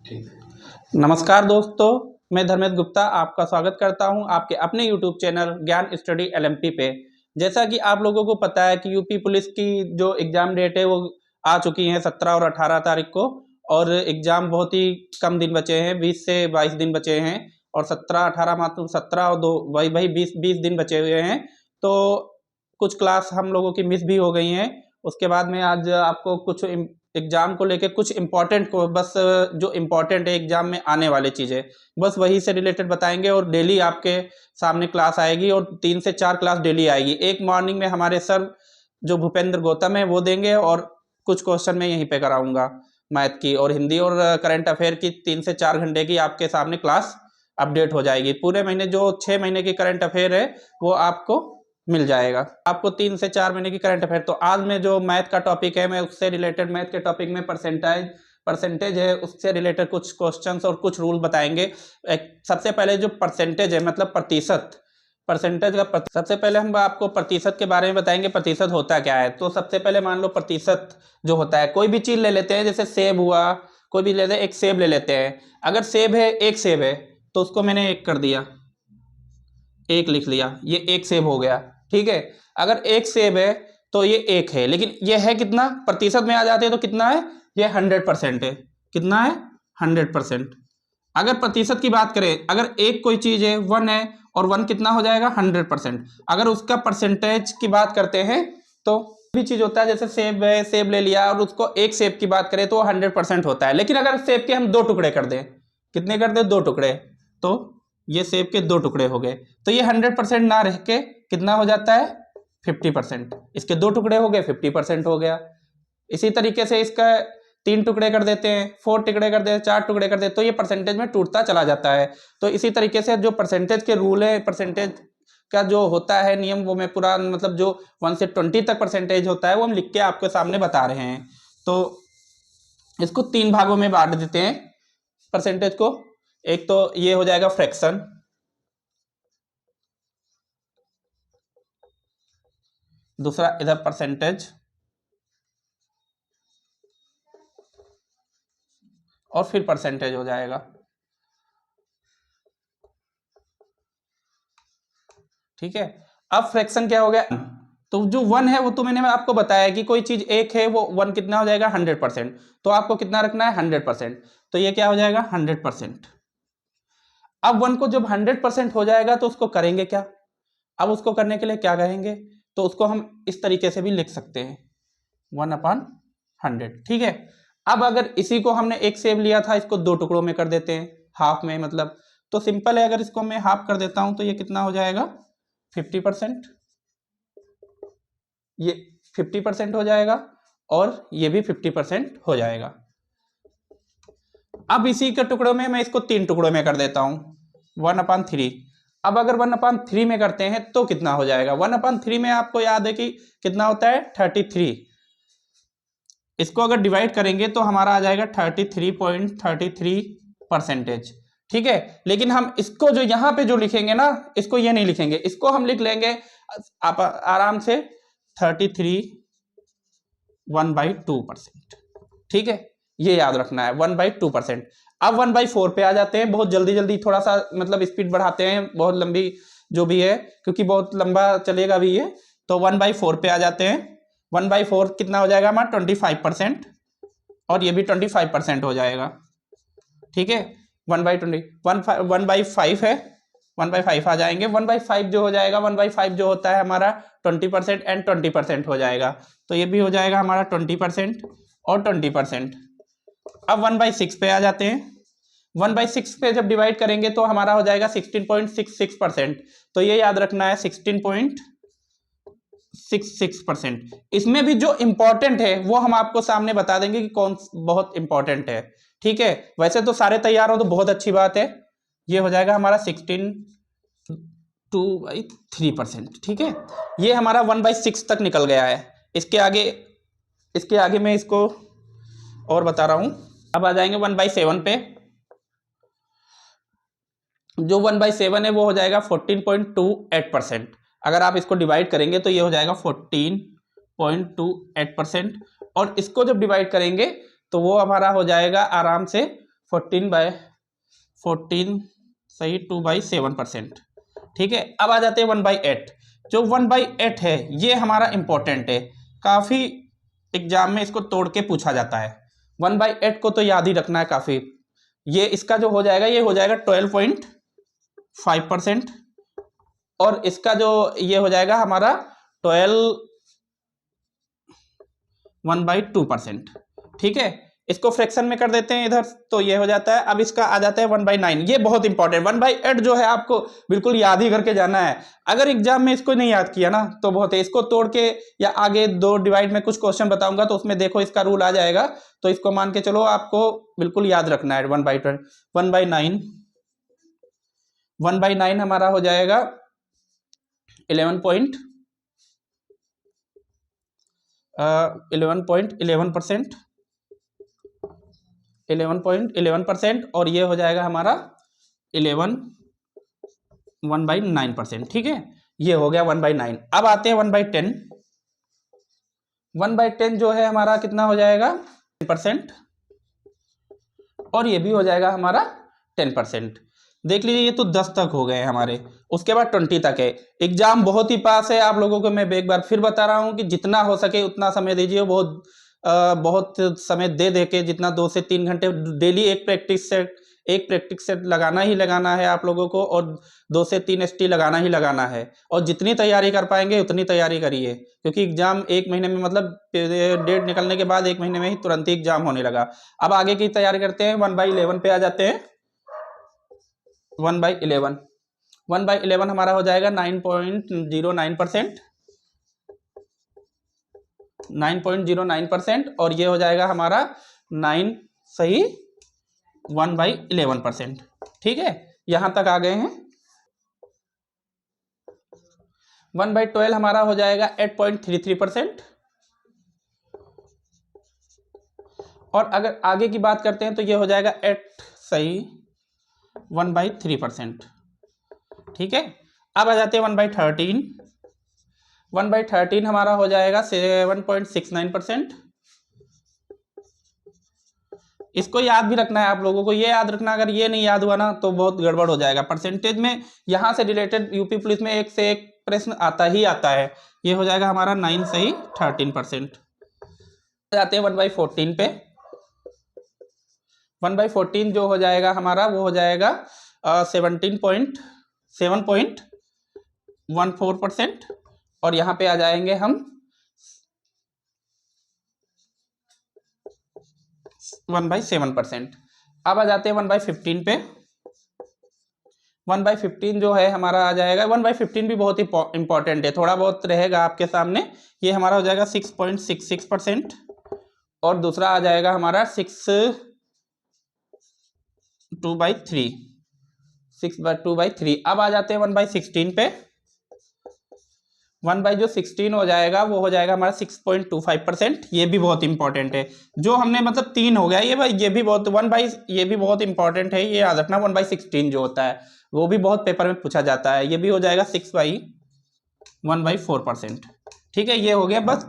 ठीक है। नमस्कार दोस्तों, मैं धर्मेंद्र गुप्ता आपका स्वागत करता हूं आपके अपने यूट्यूब चैनल ज्ञान स्टडी एलएमपी पे। जैसा कि आप लोगों को पता है कि यूपी पुलिस की जो एग्ज़ाम डेट है वो आ चुकी है 17 और 18 तारीख को, और एग्ज़ाम बहुत ही कम दिन बचे हैं, 20 से 22 दिन बचे हैं, और 17-18 मात्र 17 और 2 वही वही 20 दिन बचे हुए हैं। तो कुछ क्लास हम लोगों की मिस भी हो गई हैं। उसके बाद में आज आपको कुछ एग्ज़ाम को लेके कुछ इम्पॉर्टेंट को बस जो इम्पॉर्टेंट है एग्ज़ाम में आने वाली चीज़ें बस वही से रिलेटेड बताएंगे, और डेली आपके सामने क्लास आएगी और 3 से 4 क्लास डेली आएगी। एक मॉर्निंग में हमारे सर जो भूपेंद्र गौतम है वो देंगे, और कुछ क्वेश्चन मैं यहीं पे कराऊंगा मैथ की, और हिंदी और करंट अफेयर की 3 से 4 घंटे की आपके सामने क्लास अपडेट हो जाएगी। पूरे महीने जो 6 महीने की करंट अफेयर है वो आपको मिल जाएगा। आपको 3 से 4 महीने की करंट अफेयर। तो आज में जो मैथ का टॉपिक है, मैं उससे रिलेटेड मैथ के टॉपिक में परसेंटेज है उससे रिलेटेड कुछ क्वेश्चंस और कुछ रूल बताएंगे। सबसे पहले जो परसेंटेज है मतलब प्रतिशत, परसेंटेज का सबसे पहले हम आपको प्रतिशत के बारे में बताएंगे। प्रतिशत होता क्या है, तो सबसे पहले मान लो प्रतिशत जो होता है, कोई भी चीज़ ले लेते हैं, जैसे सेब हुआ, कोई भी लेते हैं, एक सेब ले लेते हैं। अगर सेब है, एक सेब है, तो उसको मैंने एक कर दिया, एक लिख लिया, ये एक सेब हो गया। ठीक है, अगर एक सेब है तो ये एक है, लेकिन ये है कितना, प्रतिशत में आ जाते हैं तो कितना है, ये 100% है। कितना है, 100%। अगर प्रतिशत की बात करें, अगर एक कोई चीज है 1 है, और 1 कितना हो जाएगा, 100%। अगर उसका परसेंटेज की बात करते हैं तो भी चीज होता है, जैसे सेब है, सेब ले लिया और उसको एक सेब की बात करें तो 100% होता है। लेकिन अगर सेब के हम 2 टुकड़े कर दें, कितने कर दें, 2 टुकड़े, तो ये सेब के 2 टुकड़े हो गए, तो ये 100% ना रह के कितना हो जाता है, 50%। इसके 2 टुकड़े हो गए, 50% हो गया। इसी तरीके से इसका 3 टुकड़े कर देते हैं, 4 टुकड़े कर देते हैं, 4 टुकड़े कर देते हैं, तो ये परसेंटेज में टूटता चला जाता है। तो इसी तरीके से जो परसेंटेज के रूल है, परसेंटेज का जो होता है नियम, वो मैं पूरा मतलब जो 1 से 20 तक परसेंटेज होता है वो हम लिख के आपके सामने बता रहे हैं। तो इसको 3 भागों में बांट देते हैं परसेंटेज को। एक तो ये हो जाएगा फ्रैक्शन, दूसरा इधर परसेंटेज, और फिर परसेंटेज हो जाएगा। ठीक है, अब फ्रैक्शन क्या हो गया, तो जो 1 है वो तो मैंने आपको बताया कि कोई चीज एक है, वो 1 कितना हो जाएगा, 100%। तो आपको कितना रखना है, 100%। तो ये क्या हो जाएगा, 100%। अब 1 को जब 100% हो जाएगा तो उसको करेंगे क्या, अब उसको करने के लिए क्या करेंगे, तो उसको हम इस तरीके से भी लिख सकते हैं, 1/100। ठीक है, अब अगर इसी को हमने एक सेब लिया था, इसको 2 टुकड़ों में कर देते हैं, हाफ में मतलब, तो सिंपल है, अगर इसको मैं हाफ कर देता हूं तो ये कितना हो जाएगा, 50%। ये 50% हो जाएगा, और ये भी 50% हो जाएगा। अब इसी के टुकड़ों में मैं इसको 3 टुकड़ों में कर देता हूं, 1/3। अब अगर 1/3 में करते हैं तो कितना हो जाएगा, 1/3 में आपको याद है कि कितना होता है, 33। इसको अगर डिवाइड करेंगे तो हमारा आ जाएगा 33.33%। ठीक है, लेकिन हम इसको जो यहाँ पे जो लिखेंगे ना, इसको ये नहीं लिखेंगे, इसको हम लिख लेंगे आप आराम से 33 1/2%। ठीक है, ये याद रखना है, 1/2%। अब 1/4 पे आ जाते हैं, बहुत जल्दी जल्दी थोड़ा सा मतलब स्पीड बढ़ाते हैं, बहुत लंबी जो भी है, क्योंकि बहुत लंबा चलेगा भी ये। तो 1/4 पे आ जाते हैं, 1/4 कितना हो जाएगा हमारा, 25%, और ये भी 25% हो जाएगा। ठीक है, 1/20 1/5 है, 1/5 आ जाएंगे, 1/5 जो हो जाएगा, 1/5 जो होता है हमारा 20% एंड 20% हो जाएगा, तो ये भी हो जाएगा हमारा 20% और 20%। अब 1/6 पे आ जाते हैं, 1/6 पे जब डिवाइड करेंगे तो हमारा हो जाएगा 16.66%। तो ये याद रखना है, 16.66%। इसमें भी जो इंपॉर्टेंट है वो हम आपको सामने बता देंगे कि कौन बहुत इंपॉर्टेंट है। ठीक है, वैसे तो सारे तैयार हो तो बहुत अच्छी बात है। ये हो जाएगा हमारा 16.2/3%। ठीक है, ये हमारा 1/6 तक निकल गया है। इसके आगे मैं इसको और बता रहा हूं। अब आ जाएंगे 1/7 पे। जो 1/7 है वो हो जाएगा 14.28%। अगर आप इसको डिवाइड करेंगे तो ये हो जाएगा 14.28%, और इसको जब डिवाइड करेंगे तो वो हमारा हो जाएगा आराम से 14 सही 2/7%। ठीक है, अब आ जाते हैं 1/8। जो 1/8 है ये हमारा इंपॉर्टेंट है, काफ़ी एग्जाम में इसको तोड़ के पूछा जाता है। 1/8 को तो याद ही रखना है काफ़ी। ये इसका जो हो जाएगा ये हो जाएगा 12.5%, और इसका जो ये हो जाएगा हमारा 1/2%। ठीक है, इसको फ्रैक्शन में कर देते हैं इधर, तो ये हो जाता है। अब इसका आ जाता है 1/9। ये बहुत इंपॉर्टेंट 1/8 जो है आपको बिल्कुल याद ही करके जाना है। अगर एग्जाम में इसको नहीं याद किया ना तो बहुत है, इसको तोड़ के या आगे 2 डिवाइड में कुछ क्वेश्चन बताऊंगा तो उसमें देखो इसका रूल आ जाएगा, तो इसको मान के चलो आपको बिल्कुल याद रखना है। 1/9 1/9 हमारा हो जाएगा 11.11%। 11.11%, और ये हो जाएगा हमारा 1/9%। ठीक है, ये हो गया 1/9। अब आते हैं 1/10। 1/10 जो है हमारा कितना हो जाएगा 10%, और ये भी हो जाएगा हमारा 10%। देख लीजिए ये तो 10 तक हो गए हमारे, उसके बाद 20 तक है। एग्जाम बहुत ही पास है, आप लोगों को मैं एक बार फिर बता रहा हूँ कि जितना हो सके उतना समय दीजिए। बहुत समय दे के जितना 2 से 3 घंटे डेली एक प्रैक्टिस सेट लगाना ही लगाना है आप लोगों को, और 2 से 3 ST लगाना ही लगाना है। और जितनी तैयारी कर पाएंगे उतनी तैयारी करिए, क्योंकि एग्जाम 1 महीने में, मतलब डेट निकलने के बाद 1 महीने में ही तुरंत ही एग्जाम होने लगा। अब आगे की तैयारी करते हैं। 1/11 पे आ जाते हैं। 1/11 हमारा हो जाएगा 9.09%। 9.09%, और ये हो जाएगा हमारा 9 सही 1/11%। ठीक है, यहां तक आ गए हैं। 1/12 हमारा हो जाएगा 8.33%। और अगर आगे की बात करते हैं तो ये हो जाएगा 8 सही 1/3%। ठीक है, अब आ जाते हैं 1/13। 1/13 हमारा हो जाएगा 7.69%। इसको याद भी रखना है आप लोगों को, ये याद रखना, अगर ये नहीं याद हुआ ना तो बहुत गड़बड़ हो जाएगा। परसेंटेज में यहाँ से रिलेटेड यूपी पुलिस में एक से एक प्रश्न आता ही आता है। ये हो जाएगा हमारा 9 सही 13%। जाते हैं 1/14 पे। 1/14 जो हो जाएगा हमारा वो हो जाएगा 7.14%, और यहाँ पे आ जाएंगे हम 1/7%। अब आ जाते हैं 1/15 पे। 1/15 जो है हमारा आ जाएगा, 1/15 भी बहुत ही इंपॉर्टेंट है, थोड़ा बहुत रहेगा आपके सामने। ये हमारा हो जाएगा 6.66%, और दूसरा आ जाएगा हमारा 6/2/3। अब आ जाते हैं 1/16 पे। 1/16 हो जाएगा वो हो जाएगा हमारा 6.25%। ये भी बहुत इंपॉर्टेंट है। जो हमने मतलब 3 हो गया ये भाई, ये भी बहुत ये भी बहुत इंपॉर्टेंट है, ये याद रखना। 1/16 जो होता है वो भी बहुत पेपर में पूछा जाता है। ये भी हो जाएगा 1/4%। ठीक है, ये हो गया। बस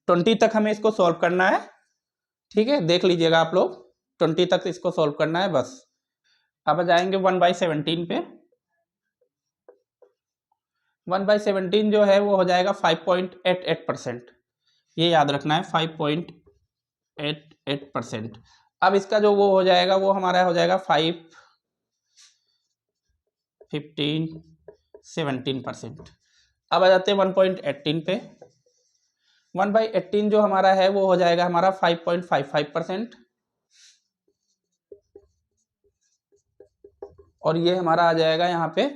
20 तक हमें इसको सॉल्व करना है। ठीक है, देख लीजिएगा आप लोग, 20 तक इसको सॉल्व करना है बस। अब जाएंगे 1/17 पे। 1/17 जो है वो हो जाएगा 5.88%। ये याद रखना है 5.88%। अब इसका जो वो हो जाएगा वो हमारा हो जाएगा 5, 15, 17%। अब आ जाते हैं 1.18 पे। 1/18 जो हमारा है वो हो जाएगा हमारा 5.55%, और ये हमारा आ जाएगा यहाँ पे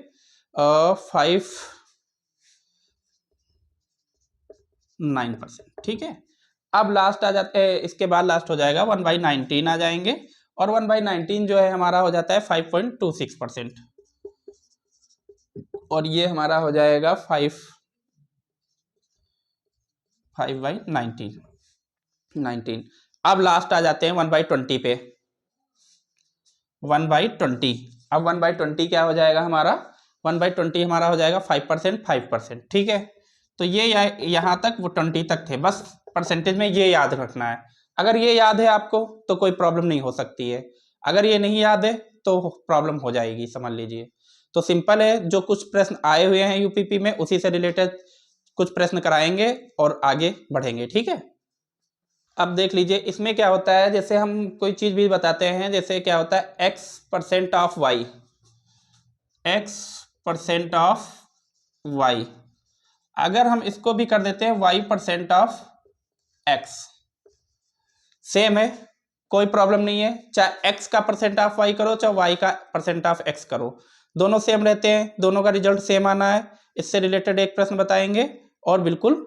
5.9%। ठीक है, अब लास्ट आ जाते हैं, इसके बाद लास्ट हो जाएगा 1/19 आ जाएंगे, और 1/19 जो है हमारा हो जाता है 5.26%, और ये हमारा हो जाएगा 5/19। अब लास्ट आ जाते हैं 1/20 पे। 1/20। अब 1/20 क्या हो जाएगा हमारा, 1/20 हमारा हो जाएगा 5%। ठीक है, तो ये यहाँ तक वो 20 तक थे। बस परसेंटेज में ये याद रखना है। अगर ये याद है आपको तो कोई प्रॉब्लम नहीं हो सकती है। अगर ये नहीं याद है तो प्रॉब्लम हो जाएगी, समझ लीजिए। तो सिंपल है, जो कुछ प्रश्न आए हुए हैं यूपीपी में उसी से रिलेटेड कुछ प्रश्न कराएंगे और आगे बढ़ेंगे, ठीक है। अब देख लीजिए इसमें क्या होता है, जैसे हम कोई चीज़ भी बताते हैं, जैसे क्या होता है x% of y, x% of y, अगर हम इसको भी कर देते हैं y% ऑफ x, सेम है, कोई प्रॉब्लम नहीं है, चाहे x का % ऑफ y करो चाहे y का % ऑफ x करो, दोनों सेम रहते हैं, दोनों का रिजल्ट सेम आना है। इससे रिलेटेड एक प्रश्न बताएंगे और बिल्कुल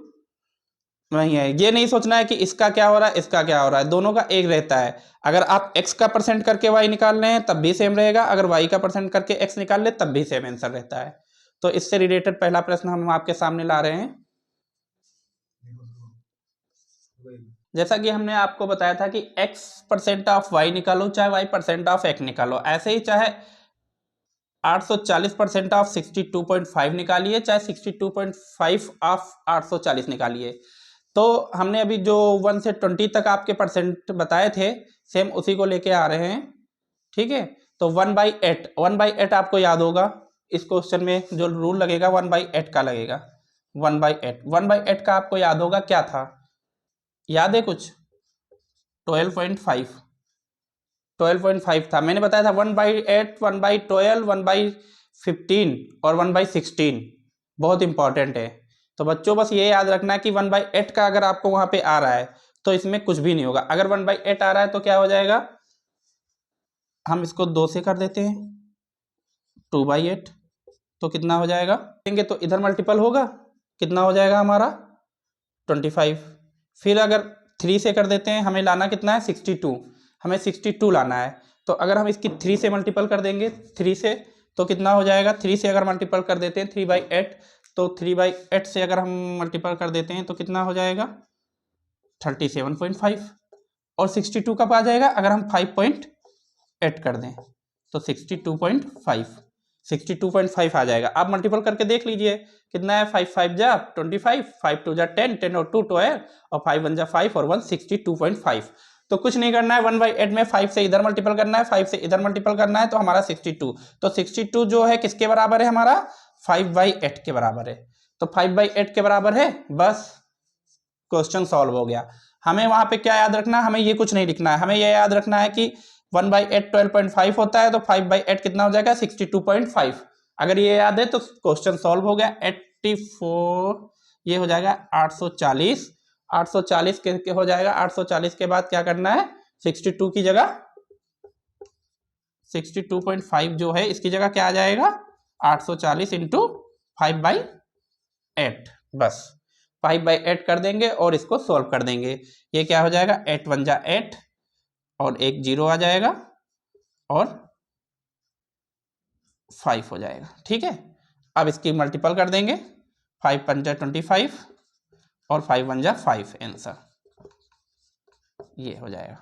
वही है, ये नहीं सोचना है कि इसका क्या हो रहा है इसका क्या हो रहा है, दोनों का एक रहता है। अगर आप x का % करके y निकाल रहे हैं तब भी सेम रहेगा, अगर y का % करके x निकाल ले तब भी सेम आंसर रहता है। तो इससे रिलेटेड पहला प्रश्न हम आपके सामने ला रहे हैं। जैसा कि हमने आपको बताया था कि x% ऑफ y निकालो चाहे y% ऑफ x निकालो, ऐसे ही चाहे 840% ऑफ 62.5 निकालिए चाहे 62.5 ऑफ 840 निकालिए। तो हमने अभी जो 1 से 20 तक आपके % बताए थे सेम उसी को लेके आ रहे हैं, ठीक है। तो 1/8 आपको याद होगा, इस क्वेश्चन में जो रूल लगेगा 1/8 का लगेगा। 1/8 का आपको याद होगा क्या था, याद है कुछ? 12.5 था, मैंने बताया था 1/8, 1/12, 1/15 और 1/16 बहुत इंपॉर्टेंट है। तो बच्चों बस ये याद रखना है कि 1/8 का अगर आपको वहां पे आ रहा है तो इसमें कुछ भी नहीं होगा। अगर 1/8 आ रहा है तो क्या हो जाएगा, हम इसको 2 से कर देते हैं, 2/8, तो कितना हो जाएगा, देंगे तो इधर मल्टीपल होगा, कितना हो जाएगा हमारा 25। फिर अगर 3 से कर देते हैं, हमें लाना कितना है 62, हमें 62 लाना है। तो अगर हम इसकी 3 से मल्टीपल कर देंगे 3 से तो कितना हो जाएगा, 3 से अगर मल्टीपल कर देते हैं 3/8, तो 3/8 से अगर हम मल्टीपल कर देते हैं तो कितना हो जाएगा 37.5, और 62 कब आ जाएगा, अगर हम 5.8 कर दें तो 62.5 आ जाएगा। आप मल्टीपल करके देख लीजिए कितना है, 5 5 जा 25, 5 2 जा 10, 10 और 2 12 और 5 1 जा 5 और 1 62.5। तो कुछ नहीं करना है, 1/8 में 5 से इधर मल्टीपल करना है, 5 से इधर मल्टीपल करना है, तो हमारा 62। तो 62 जो है किसके बराबर है, हमारा 5/8 के बराबर है। तो 5/8 के बराबर है, बस क्वेश्चन सॉल्व हो गया। हमें वहां पे क्या याद रखना है, हमें ये कुछ नहीं लिखना है, हमें ये याद रखना है कि 1/8 12.5 होता है, तो 5/8 कितना हो जाएगा 62.5। अगर ये याद है तो क्वेश्चन सॉल्व हो गया। 84 ये हो जाएगा 840, 840 के हो जाएगा। 840 के बाद क्या करना है, 62 की जगह 62.5 जो है इसकी जगह क्या आ जाएगा 840 इंटू 5/8, बस 5/8 कर देंगे और इसको सॉल्व कर देंगे। ये क्या हो जाएगा 8 1 जा 8 और एक 0 आ जाएगा और 5 हो जाएगा, ठीक है। अब इसकी मल्टीपल कर देंगे, 5 5 जा 25 और 5 1 जा 5, आंसर ये हो जाएगा।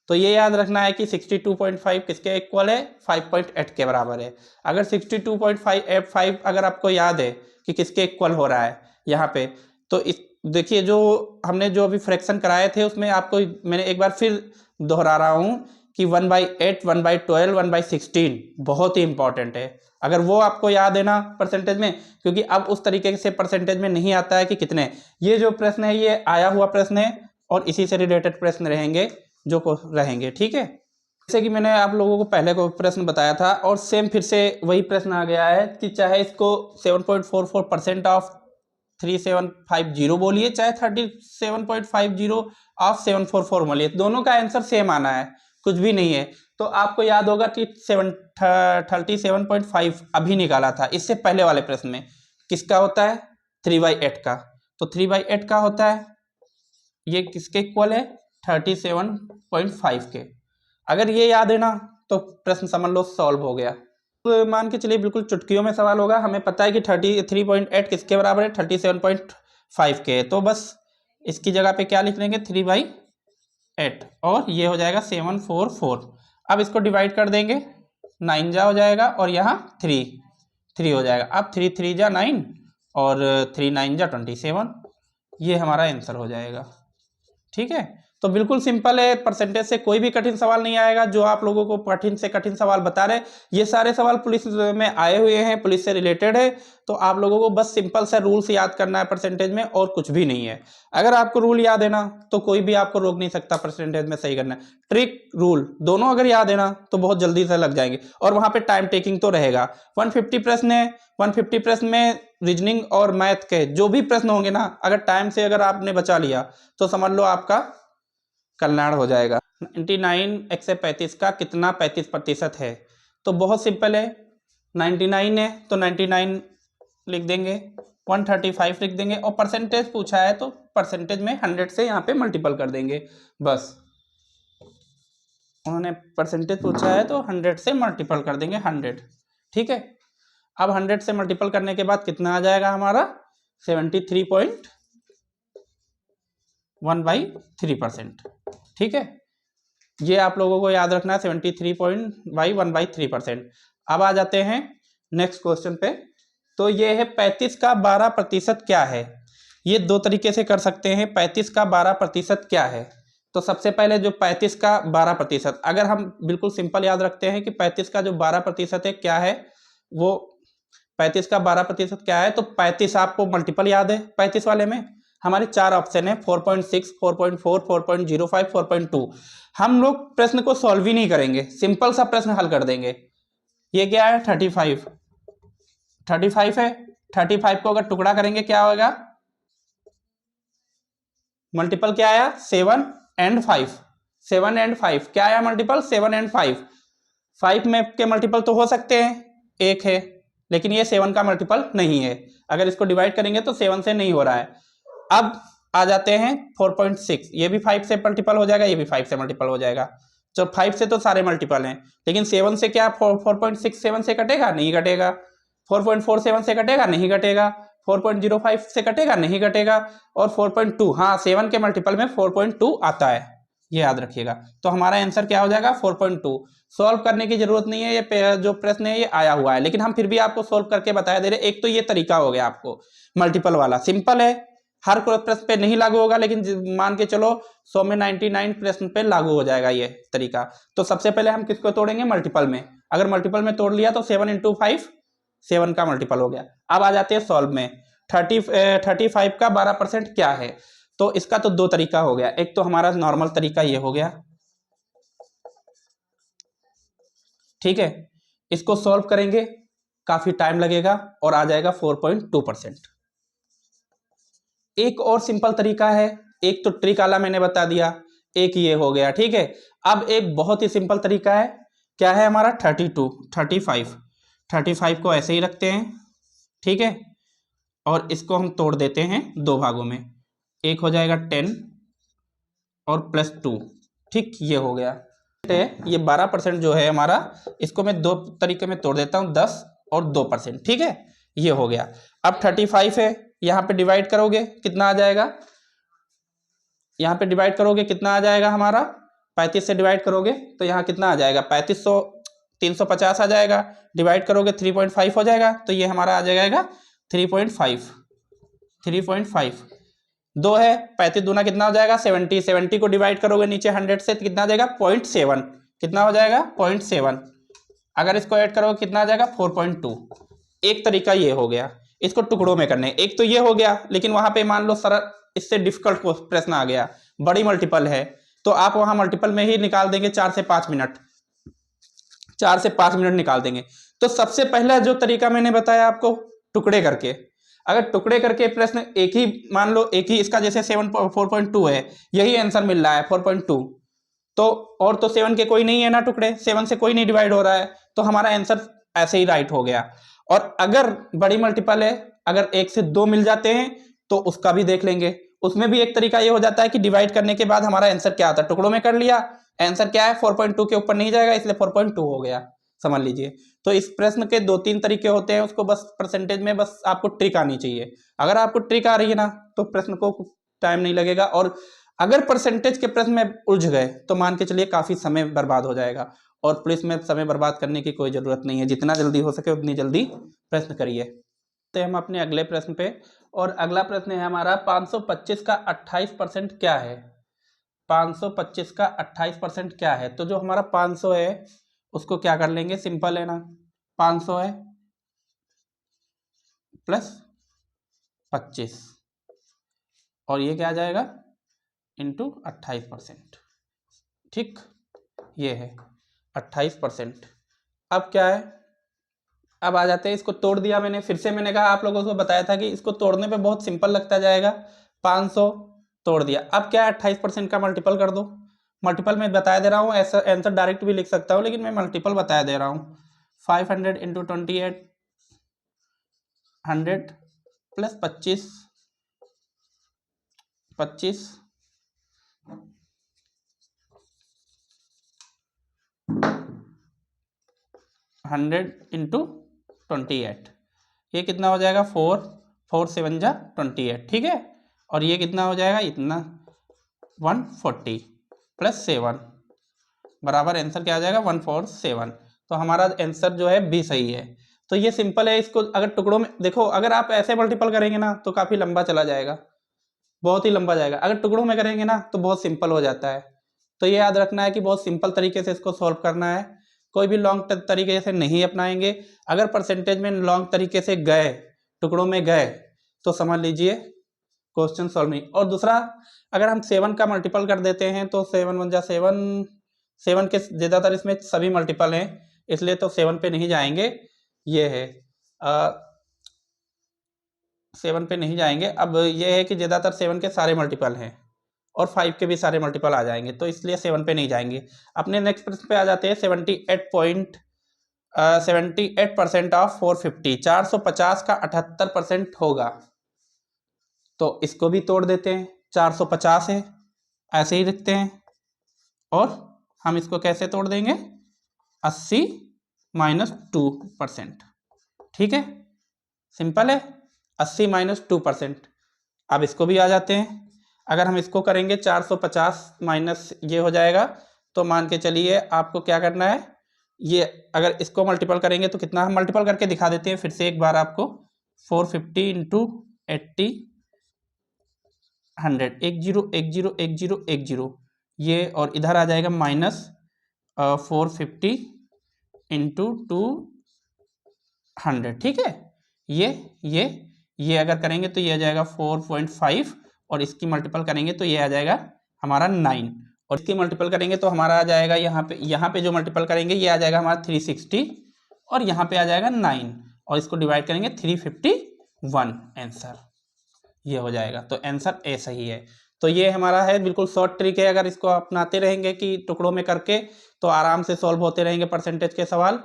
तो ये याद रखना है कि 62.5 किसके इक्वल है, 5.8 के बराबर है। अगर 62.5 अगर आपको याद है कि किसके इक्वल हो रहा है यहाँ पे, तो इस देखिए जो हमने जो अभी फ्रैक्शन कराए थे उसमें आपको मैंने एक बार फिर दोहरा रहा हूँ कि 1/8, 1/12, 1/16 बहुत ही इंपॉर्टेंट है। अगर वो आपको याद है ना परसेंटेज में, क्योंकि अब उस तरीके से परसेंटेज में नहीं आता है कि कितने, ये जो प्रश्न है ये आया हुआ प्रश्न है और इसी से रिलेटेड प्रश्न रहेंगे जो को रहेंगे, ठीक है। जैसे कि मैंने आप लोगों को पहले को प्रश्न बताया था और सेम फिर से वही प्रश्न आ गया है कि चाहे इसको 7.44% ऑफ 3750 बोलिए चाहे 37.50 ऑफ 744 बोलिए, दोनों का आंसर सेम आना है, कुछ भी नहीं है। तो आपको याद होगा कि 37.5 अभी निकाला था, इससे पहले वाले प्रश्न में किसका होता है 3/8 का, तो 3/8 का होता है, ये किसके इक्वल है 37.5 के। अगर ये याद है ना तो प्रश्न समझ लो सॉल्व हो गया। तो मान के चलिए बिल्कुल चुटकियों में सवाल होगा, हमें पता है कि 33.8 किसके बराबर है 37.5 के, तो बस इसकी जगह पे क्या लिख लेंगे 3/8 और ये हो जाएगा 744। अब इसको डिवाइड कर देंगे, 9 जा हो जाएगा और यहाँ 3 हो जाएगा। अब 3 3 जा 9 और 3 9 जा 27, ये हमारा आंसर हो जाएगा, ठीक है। तो बिल्कुल सिंपल है, परसेंटेज से कोई भी कठिन सवाल नहीं आएगा। जो आप लोगों को कठिन से कठिन सवाल बता रहे, ये सारे सवाल पुलिस में आए हुए हैं, पुलिस से रिलेटेड है। तो आप लोगों को बस सिंपल सा रूल्स याद करना है परसेंटेज में, और कुछ भी नहीं है। अगर आपको रूल याद है ना, तो कोई भी आपको रोक नहीं सकता परसेंटेज में सही करना है। ट्रिक रूल दोनों अगर याद है ना, तो बहुत जल्दी से लग जाएंगे। और वहां पे टाइम टेकिंग तो रहेगा। 150 प्रश्न है, 150 प्रश्न में रीजनिंग और मैथ के जो भी प्रश्न होंगे ना, अगर टाइम से अगर आपने बचा लिया तो समझ लो आपका कल्याण हो जाएगा। 99 135 का कितना 35% है? तो बहुत सिंपल है, 99 है तो 99 लिख देंगे, 135 लिख देंगे, और परसेंटेज पूछा है तो परसेंटेज में 100 से यहाँ पे मल्टीपल कर देंगे। बस उन्होंने परसेंटेज पूछा है तो 100 से मल्टीपल कर देंगे, 100। ठीक है, अब 100 से मल्टीपल करने के बाद कितना आ जाएगा हमारा? 73.1/3%। ठीक है, ये आप लोगों को याद रखना है, 73.1/3%। अब आ जाते हैं नेक्स्ट क्वेश्चन पे। तो ये है 35 का 12% क्या है? ये दो तरीके से कर सकते हैं। 35 का 12% क्या है? तो सबसे पहले जो 35 का 12%, अगर हम बिल्कुल सिंपल याद रखते हैं कि 35 का जो 12% है क्या है, वो 35 का 12% क्या है, तो 35 आपको मल्टीपल याद है। 35 वाले में हमारे 4 ऑप्शन है, 4.6, 4.4, 4.05, 4.2। हम लोग प्रश्न को सॉल्व ही नहीं करेंगे, सिंपल सा प्रश्न हल कर देंगे। ये क्या है? 35 है। 35 को अगर टुकड़ा करेंगे क्या होगा? मल्टीपल क्या आया? 7 और 5। 7 और 5 क्या आया मल्टीपल? 7 और 5। 5 में के मल्टीपल तो हो सकते हैं, एक है, लेकिन ये 7 का मल्टीपल नहीं है। अगर इसको डिवाइड करेंगे तो 7 से नहीं हो रहा है। अब आ जाते हैं 4.6, ये भी 5 से मल्टीपल हो जाएगा, ये भी 5 से मल्टीपल हो जाएगा। तो 5 से तो सारे मल्टीपल हैं, लेकिन 7 से क्या 4.6 7 से कटेगा? नहीं कटेगा। 4.4 7 से कटेगा? नहीं कटेगा। 4.05 से कटेगा? नहीं कटेगा। और 4.2, हाँ 7 के मल्टीपल में 4.2 आता है, ये याद रखिएगा। तो हमारा आंसर क्या हो जाएगा? 4.2। सॉल्व करने की जरूरत नहीं है, ये जो प्रश्न है ये आया हुआ है, लेकिन हम फिर भी आपको सॉल्व करके बताया दे रहे। एक तो ये तरीका हो गया आपको मल्टीपल वाला, सिंपल है, हर प्रश्न पे नहीं लागू होगा, लेकिन मान के चलो 100 में 99 प्रश्न पे लागू हो जाएगा ये तरीका। तो सबसे पहले हम किसको तोड़ेंगे? मल्टीपल में। अगर मल्टीपल में तोड़ लिया तो 7 × 5 7 का मल्टीपल हो गया। अब आ जाते हैं सॉल्व में। 35 का 12% क्या है? तो इसका तो दो तरीका हो गया। एक तो हमारा नॉर्मल तरीका ये हो गया, ठीक है, इसको सॉल्व करेंगे काफी टाइम लगेगा और आ जाएगा 4.2%। एक और सिंपल तरीका है, एक तो ट्रिक वाला मैंने बता दिया, एक ये हो गया, ठीक है। अब एक बहुत ही सिंपल तरीका है, क्या है हमारा? 35 को ऐसे ही रखते हैं, ठीक है, और इसको हम तोड़ देते हैं दो भागों में, एक हो जाएगा 10 और +2, ठीक, ये हो गया। ये 12% जो है हमारा, इसको मैं दो तरीके में तोड़ देता हूँ, 10 और 2%, ठीक है, ये हो गया। अब 35 है, यहाँ पे डिवाइड करोगे कितना आ जाएगा? यहाँ पे डिवाइड करोगे कितना आ जाएगा हमारा? 35 से डिवाइड करोगे तो यहाँ कितना आ जाएगा? 3500 350 आ जाएगा। डिवाइड करोगे 3.5 हो जाएगा, तो ये हमारा आ जाएगा 3.5। 2 है, 35 दूना कितना हो जाएगा? 70। 70 को डिवाइड करोगे नीचे 100 से, कितना आ जाएगा? 0.7। कितना हो जाएगा? 0.7। अगर इसको ऐड करोगे कितना आ जाएगा? 4.2। एक तरीका ये हो गया, इसको टुकड़ों में करने। एक तो ये हो गया, लेकिन वहां पे मान लो सरल, इससे डिफिकल्ट प्रश्न आ गया, बड़ी मल्टीपल है, तो आप वहां मल्टीपल में ही निकाल देंगे 4 से 5 मिनट, 4 से 5 मिनट निकाल देंगे। तो सबसे पहला जो तरीका मैंने बताया आपको, टुकड़े करके। अगर टुकड़े करके प्रश्न एक ही, मान लो एक ही इसका जैसे 4.2 है, यही आंसर मिल रहा है 4.2, तो और तो 7 के कोई नहीं है ना टुकड़े, 7 से कोई नहीं डिवाइड हो रहा है, तो हमारा आंसर ऐसे ही राइट हो गया। और अगर बड़ी मल्टीपल है, अगर 1 से 2 मिल जाते हैं तो उसका भी देख लेंगे। उसमें भी एक तरीका ये हो जाता है कि डिवाइड करने के बाद हमारा आंसर क्या आता है, टुकड़ों में कर लिया, आंसर क्या है? 4.2 के ऊपर नहीं जाएगा, इसलिए 4.2 हो गया, समझ लीजिए। तो इस प्रश्न के 2-3 तरीके होते हैं, उसको बस परसेंटेज में बस आपको ट्रिक आनी चाहिए। अगर आपको ट्रिक आ रही है ना, तो प्रश्न को टाइम नहीं लगेगा। और अगर परसेंटेज के प्रश्न में उलझ गए तो मान के चलिए काफी समय बर्बाद हो जाएगा, और पुलिस में समय बर्बाद करने की कोई जरूरत नहीं है। जितना जल्दी हो सके उतनी जल्दी प्रश्न करिए। तो हम अपने अगले प्रश्न पे, और अगला प्रश्न है हमारा 525 का 28% क्या है? 525 का 28% क्या है? तो जो हमारा 500 है उसको क्या कर लेंगे, सिंपल है ना, 500 है प्लस 25 और ये क्या आ जाएगा इंटू 28%। ठीक, ये है 28%। अब क्या है, अब आ जाते हैं, इसको तोड़ दिया मैंने, फिर से मैंने कहा आप लोगों को बताया था कि इसको तोड़ने पे बहुत सिंपल लगता जाएगा। 500 तोड़ दिया, अब क्या है 28% का मल्टीपल कर दो। मल्टीपल मैं बता दे रहा हूँ, ऐसा आंसर डायरेक्ट भी लिख सकता हूँ लेकिन मैं मल्टीपल बता दे रहा हूँ। 500 इंटू 28 100 प्लस 25 100 इंटू 28, ये कितना हो जाएगा 4 7 जा 28, ठीक है। और ये कितना हो जाएगा इतना 140 प्लस 7 बराबर आंसर क्या आ जाएगा 147। तो हमारा आंसर जो है बी सही है। तो ये सिंपल है, इसको अगर टुकड़ों में देखो, अगर आप ऐसे मल्टीपल करेंगे ना तो काफ़ी लंबा चला जाएगा, बहुत ही लंबा जाएगा। अगर टुकड़ों में करेंगे ना तो बहुत सिंपल हो जाता है। तो ये याद रखना है कि बहुत सिंपल तरीके से इसको सॉल्व करना है, कोई भी लॉन्ग तरीके से नहीं अपनाएंगे। अगर परसेंटेज में लॉन्ग तरीके से गए, टुकड़ों में गए, तो समझ लीजिए क्वेश्चन सॉल्व नहीं। और दूसरा, अगर हम 7 का मल्टीपल कर देते हैं तो 7 1 जा 7, 7 के ज़्यादातर इसमें सभी मल्टीपल हैं इसलिए तो 7 पे नहीं जाएंगे, ये है 7 पे नहीं जाएंगे। अब ये है कि ज़्यादातर 7 के सारे मल्टीपल हैं और 5 के भी सारे मल्टीपल आ जाएंगे, तो इसलिए 7 पे नहीं जाएंगे। अपने नेक्स्ट प्रश्न पे आ जाते हैं। 78% ऑफ 450, 450 का 78% होगा, तो इसको भी तोड़ देते हैं। 450 है, ऐसे ही लिखते हैं, और हम इसको कैसे तोड़ देंगे, 80 माइनस 2%, ठीक है, सिंपल है, 80 माइनस 2%। अब इसको भी आ जाते हैं, अगर हम इसको करेंगे 450 माइनस ये हो जाएगा, तो मान के चलिए आपको क्या करना है, ये अगर इसको मल्टीपल करेंगे तो कितना, हम मल्टीपल करके दिखा देते हैं फिर से एक बार आपको। 450 इंटू 80 100, 10 10 10 10, ये और इधर आ जाएगा माइनस 450 इंटू 200, ठीक है। ये अगर करेंगे तो ये आ जाएगा 4.5 और इसकी मल्टीपल करेंगे तो ये आ जाएगा हमारा 9, और इसकी मल्टीपल करेंगे तो हमारा आ जाएगा यहाँ पे जो मल्टीपल करेंगे ये आ जाएगा हमारा 360 और यहाँ पे आ जाएगा 9 और इसको डिवाइड करेंगे 351, आंसर ये हो जाएगा। तो आंसर ए सही है। तो ये हमारा है बिल्कुल शॉर्ट ट्रिक है, अगर इसको अपनाते रहेंगे कि टुकड़ों में करके तो आराम से सॉल्व होते रहेंगे परसेंटेज के सवाल।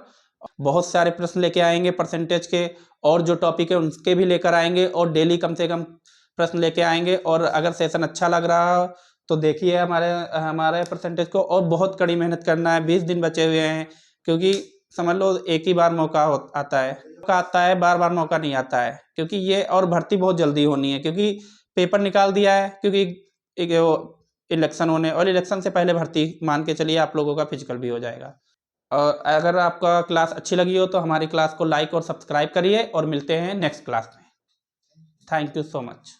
बहुत सारे प्रश्न लेके आएंगे परसेंटेज के, और जो टॉपिक है उनके भी लेकर आएंगे, और डेली कम से कम प्रश्न लेके आएंगे। और अगर सेशन अच्छा लग रहा तो देखिए हमारे परसेंटेज को, और बहुत कड़ी मेहनत करना है, 20 दिन बचे हुए हैं, क्योंकि समझ लो एक ही बार मौका आता है, बार बार मौका नहीं आता है, क्योंकि ये और भर्ती बहुत जल्दी होनी है, क्योंकि पेपर निकाल दिया है, क्योंकि एक इलेक्शन होने, और इलेक्शन से पहले भर्ती मान के चलिए आप लोगों का फिजिकल भी हो जाएगा। और अगर आपका क्लास अच्छी लगी हो तो हमारी क्लास को लाइक और सब्सक्राइब करिए, और मिलते हैं नेक्स्ट क्लास में। Thank you so much.